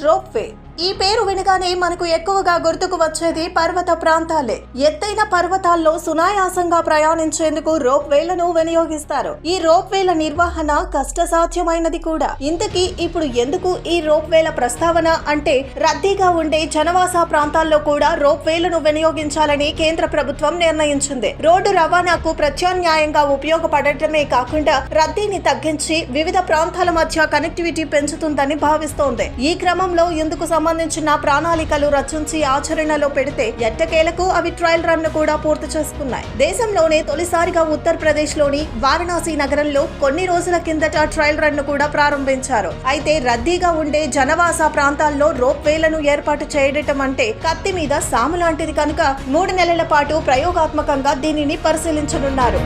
Ropeway. ఈ పేరు వినగానే మనకు ఎక్కువగా గుర్తుకు వచ్చేది పర్వత ప్రాంతాలే. ఎత్తైన పర్వతాల్లో సునాయాసంగా ప్రయాణించేందుకు రోప్ వేలను వినియోగిస్తారు. ఈ రోప్ వేల నిర్వహణ కష్టసాధ్యమైనది కూడా. ఇంతకీ ఇప్పుడు ఎందుకు ఈ రోప్ వేల ప్రస్తావన అంటే, రద్దీగా ఉండే జనవాస ప్రాంతాల్లో కూడా రోప్ వేలను వినియోగించాలని కేంద్ర ప్రభుత్వం నిర్ణయించింది. రోడ్డు రవాణాకు ప్రత్యామ్నాయంగా ఉపయోగపడటమే కాకుండా రద్దీని తగ్గించి వివిధ ప్రాంతాల మధ్య కనెక్టివిటీ పెంచుతుందని భావిస్తోంది. ఈ క్రమంలో ఇందుకు సంబంధించిన ప్రణాళికలు రచించి ఆచరణలో పెడితే ఎట్టకేలకు అవి ట్రయల్ రన్ కూడా పూర్తి చేసుకున్నాయి. దేశంలోనే తొలిసారిగా ఉత్తరప్రదేశ్ లోని వారణాసి నగరంలో కొన్ని రోజుల కిందట ట్రయల్ రన్ కూడా ప్రారంభించారు. అయితే రద్దీగా ఉండే జనవాస ప్రాంతాల్లో రోప్ వేలను ఏర్పాటు చేయడం అంటే కత్తి మీద సాము లాంటిది కనుక 3 నెలల పాటు ప్రయోగాత్మకంగా దీనిని పరిశీలించనున్నారు.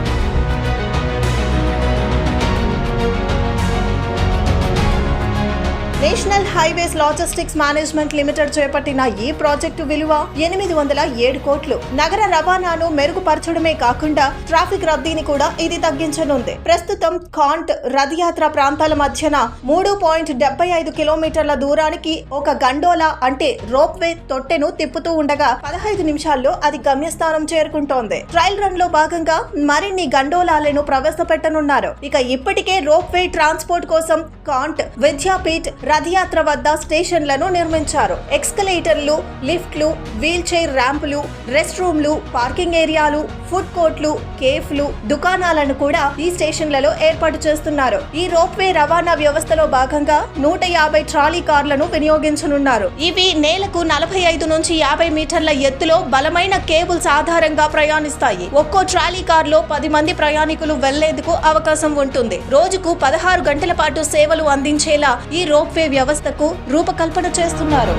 National highways logistics management limited చేపట్టిన ఈ ప్రాజెక్టు విలువ 807 కోట్లు. నగర రవాణాను మెరుగుపరచడమే కాకుండా ట్రాఫిక్ రద్దీని కూడా ఇది తగ్గించనుంది. ప్రస్తుతం కాంట్ రథయాత్ర ప్రాంతాల మధ్యన 3.75 కిలోమీటర్ల దూరానికి ఒక గండోలా అంటే రోప్ వే తొట్టెను తిప్పుతూ ఉండగా 15 నిమిషాల్లో అది గమ్యస్థానం చేరుకుంటోంది. ట్రయల్ రన్ లో భాగంగా మరిన్ని గండోలాలను ప్రవేశపెట్టనున్నారు. ఇక ఇప్పటికే రోప్ వే ట్రాన్స్పోర్ట్ కోసం కాంట్, విద్యాపీఠ్, రథయాత్ర వద్ద స్టేషన్లను నిర్మించారు. ఎక్స్కలేటర్లు, లిఫ్ట్లు, వీల్ చైర్ ర్యాంపులు, రెస్ట్ రూమ్లు, పార్కింగ్ ఏరియాలు, ఫుడ్ కోర్ట్లు, కేఫ్లు, దుకాణాలను కూడా ఈ స్టేషన్లలో ఏర్పాటు చేస్తున్నారు. ఈ రోప్వే రవాణా వ్యవస్థలో భాగంగా 150 ట్రాలీ కార్లను వినియోగించనున్నారు. ఇవి నేలకు 45 నుంచి 50 మీటర్ల ఎత్తులో బలమైన కేబుల్స్ ఆధారంగా ప్రయాణిస్తాయి. ఒక్కో ట్రాలీ కార్లో 10 మంది ప్రయాణికులు వెళ్లేందుకు అవకాశం ఉంటుంది. రోజుకు 16 గంటల పాటు సేవలు అందించేలా ఈ రోప్వే వ్యవస్థకు రూపకల్పన చేస్తున్నారు.